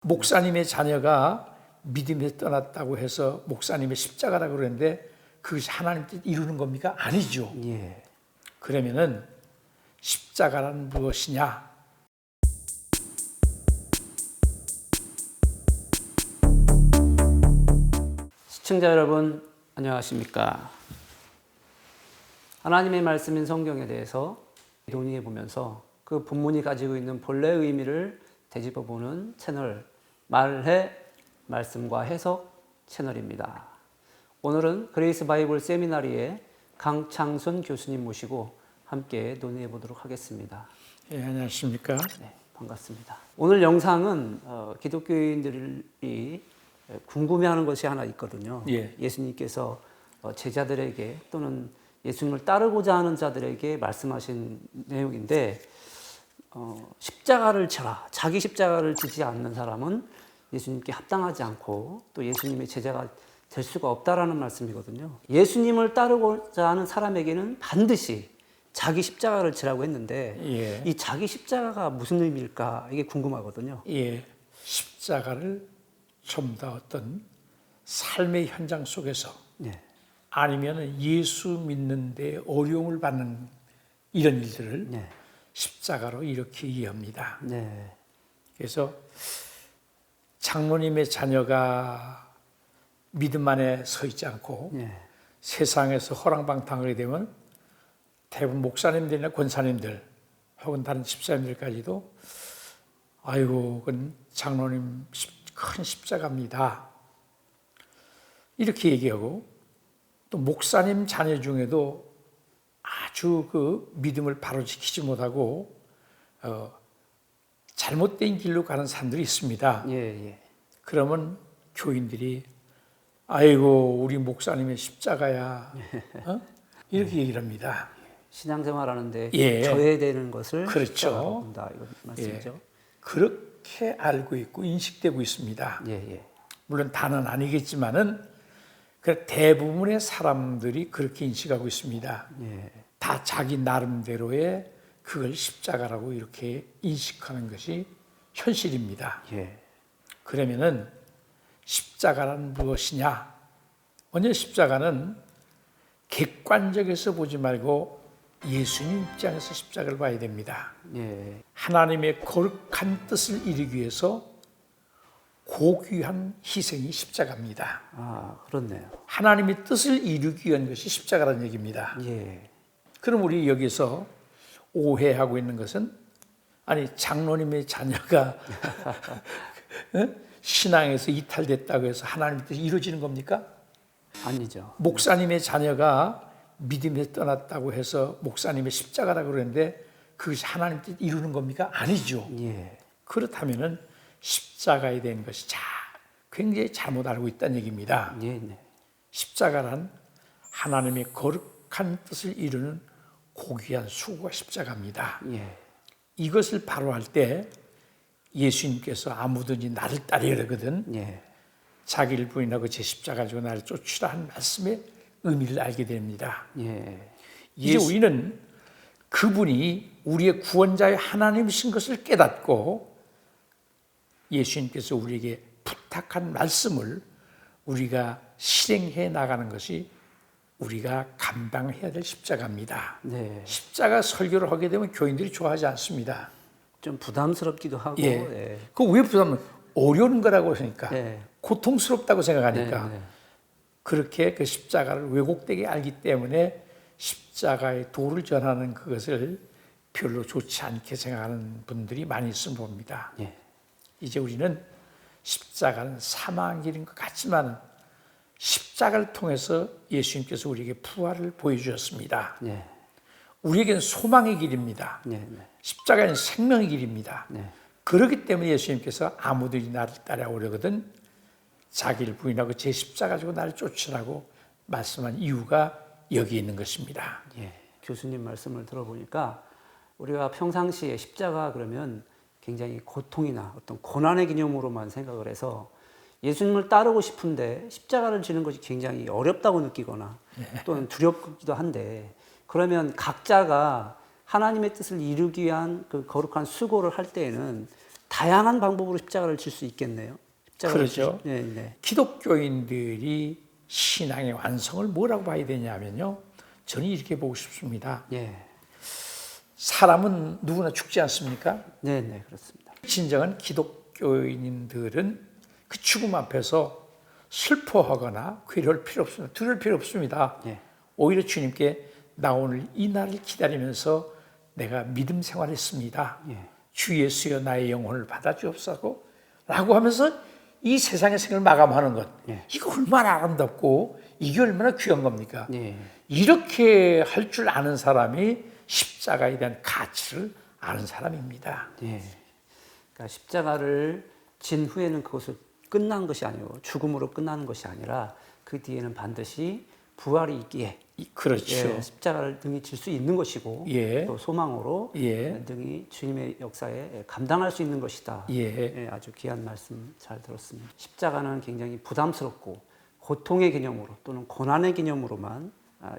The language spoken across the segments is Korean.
목사님의 자녀가 믿음에서 떠났다고 해서 목사님의 십자가라고 그러는데 그것이 하나님 뜻 이루는 겁니까? 아니죠. 예. 그러면은 십자가란 무엇이냐? 시청자 여러분 안녕하십니까? 하나님의 말씀인 성경에 대해서 논의해 보면서 그 본문이 가지고 있는 본래의 의미를 되짚어 보는 채널 말해 말씀과 해석 채널입니다. 오늘은 그레이스 바이블 세미나리의 강창순 교수님 모시고 함께 논의해 보도록 하겠습니다. 예, 안녕하십니까? 네, 반갑습니다. 오늘 영상은 기독교인들이 궁금해하는 것이 하나 있거든요. 예. 예수님께서 제자들에게 또는 예수님을 따르고자 하는 자들에게 말씀하신 내용인데 십자가를 져라. 자기 십자가를 지지 않는 사람은 예수님께 합당하지 않고 또 예수님의 제자가 될 수가 없다라는 말씀이거든요. 예수님을 따르고자 하는 사람에게는 반드시 자기 십자가를 지라고 했는데 예. 이 자기 십자가가 무슨 의미일까 이게 궁금하거든요. 예. 십자가를 좀 더 어떤 삶의 현장 속에서 네. 아니면 예수 믿는데 어려움을 받는 이런 일들을 네. 십자가로 이렇게 이해합니다. 네. 그래서 장로님의 자녀가 믿음 안에 서 있지 않고 네. 세상에서 호랑방탕하게 되면 대부분 목사님들이나 권사님들 혹은 다른 집사님들까지도 아이고 그건 장로님 큰 십자가입니다. 이렇게 얘기하고 또 목사님 자녀 중에도 아주 그 믿음을 바로 지키지 못하고 잘못된 길로 가는 사람들이 있습니다. 예, 예. 그러면 교인들이 아이고 우리 목사님의 십자가야 이렇게 얘기를 합니다. 신앙생활하는데 예. 저해되는 것을 그렇죠. 십자가로 본다 이거 말씀이죠. 예. 그렇게 알고 있고 인식되고 있습니다. 예, 예. 물론 다는 아니겠지만은 그 대부분의 사람들이 그렇게 인식하고 있습니다. 예. 다 자기 나름대로의 그걸 십자가라고 이렇게 인식하는 것이 현실입니다. 예. 그러면은 십자가란 무엇이냐? 먼저 십자가는 객관적에서 보지 말고 예수님 입장에서 십자가를 봐야 됩니다. 예. 하나님의 거룩한 뜻을 이루기 위해서 고귀한 희생이 십자가입니다. 아, 그렇네요. 하나님의 뜻을 이루기 위한 것이 십자가라는 얘기입니다. 예. 그럼 우리 여기서 오해하고 있는 것은 아니 장로님의 자녀가 신앙에서 이탈됐다고 해서 하나님의 뜻이 이루어지는 겁니까? 아니죠. 목사님의 자녀가 믿음에서 떠났다고 해서 목사님의 십자가라고 그러는데 그것이 하나님의 뜻 이루는 겁니까? 아니죠. 예. 그렇다면은 십자가에 대한 것이 굉장히 잘못 알고 있다는 얘기입니다. 예, 네. 십자가란 하나님의 거룩한 뜻을 이루는 고귀한 수고가 십자가입니다. 예. 이것을 바로 할 때 예수님께서 아무든지 나를 따르라 그러거든 예. 자기를 부인하고 제 십자가 가지고 나를 쫓으라 한 말씀의 의미를 알게 됩니다. 예. 이제 우리는 그분이 우리의 구원자의 하나님이신 것을 깨닫고 예수님께서 우리에게 부탁한 말씀을 우리가 실행해 나가는 것이 우리가 감당해야 될 십자가입니다. 네. 십자가 설교를 하게 되면 교인들이 좋아하지 않습니다. 좀 부담스럽기도 하고. 예. 예. 그 왜 부담은 어려운 거라고 하니까 예. 고통스럽다고 생각하니까 네, 네. 그렇게 그 십자가를 왜곡되게 알기 때문에 십자가의 도를 전하는 그것을 별로 좋지 않게 생각하는 분들이 많이 있음 봅니다. 예. 이제 우리는 십자가는 사망의 길인 것 같지만 십자가를 통해서 예수님께서 우리에게 부활을 보여주셨습니다. 예. 우리에게는 소망의 길입니다. 네, 네. 십자가는 생명의 길입니다. 네. 그렇기 때문에 예수님께서 아무든지 나를 따라오려거든 자기를 부인하고 제 십자가 가지고 나를 쫓으라고 말씀한 이유가 여기 있는 것입니다. 예. 교수님 말씀을 들어보니까 우리가 평상시에 십자가 그러면 굉장히 고통이나 어떤 고난의 개념으로만 생각을 해서 예수님을 따르고 싶은데 십자가를 지는 것이 굉장히 어렵다고 느끼거나 또는 두렵기도 한데 그러면 각자가 하나님의 뜻을 이루기 위한 그 거룩한 수고를 할 때에는 다양한 방법으로 십자가를 질 수 있겠네요. 십자가를 그렇죠. 네, 네. 기독교인들이 신앙의 완성을 뭐라고 봐야 되냐면요. 저는 이렇게 보고 싶습니다. 예. 사람은 누구나 죽지 않습니까? 네, 네, 그렇습니다. 진정한 기독교인들은 그 죽음 앞에서 슬퍼하거나 괴로울 필요 없습니다. 두려울 필요 없습니다. 예. 오히려 주님께 나 오늘 이 날을 기다리면서 내가 믿음 생활했습니다. 예. 주 예수여 나의 영혼을 받아주옵소서 라고 하면서 이 세상의 생을 마감하는 것. 예. 이거 얼마나 아름답고 이게 얼마나 귀한 겁니까? 예. 이렇게 할 줄 아는 사람이 십자가에 대한 가치를 아는 사람입니다. 예. 그러니까 십자가를 진 후에는 그것을 끝난 것이 아니고 죽음으로 끝나는 것이 아니라 그 뒤에는 반드시 부활이 있기에 그렇죠. 예, 십자가를 등이 질 수 있는 것이고 예. 또 소망으로 예. 등이 주님의 역사에 감당할 수 있는 것이다. 예. 예, 아주 귀한 말씀 잘 들었습니다. 십자가는 굉장히 부담스럽고 고통의 개념으로 또는 고난의 개념으로만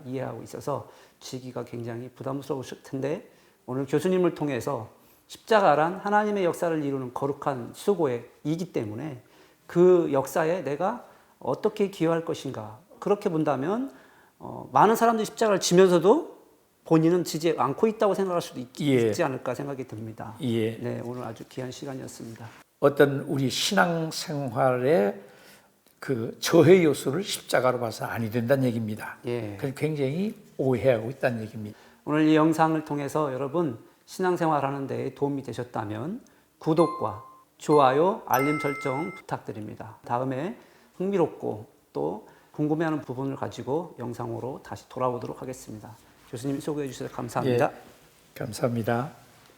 이해하고 있어서 지기가 굉장히 부담스러우실 텐데 오늘 교수님을 통해서 십자가란 하나님의 역사를 이루는 거룩한 수고의 이기 때문에 그 역사에 내가 어떻게 기여할 것인가 그렇게 본다면 많은 사람들이 십자가를 지면서도 본인은 지지 않고 있다고 생각할 수도 있지 않을까 생각이 듭니다. 예. 네, 오늘 아주 귀한 시간이었습니다. 어떤 우리 신앙생활의 그 저해 요소를 십자가로 봐서 아니 된다는 얘기입니다. 예. 그래서 굉장히 오해하고 있다는 얘기입니다. 오늘 이 영상을 통해서 여러분 신앙생활하는 데 도움이 되셨다면 구독과 좋아요, 알림 설정 부탁드립니다. 다음에 흥미롭고 또 궁금해하는 부분을 가지고 영상으로 다시 돌아오도록 하겠습니다. 교수님 소개해 주셔서 감사합니다. 예, 감사합니다.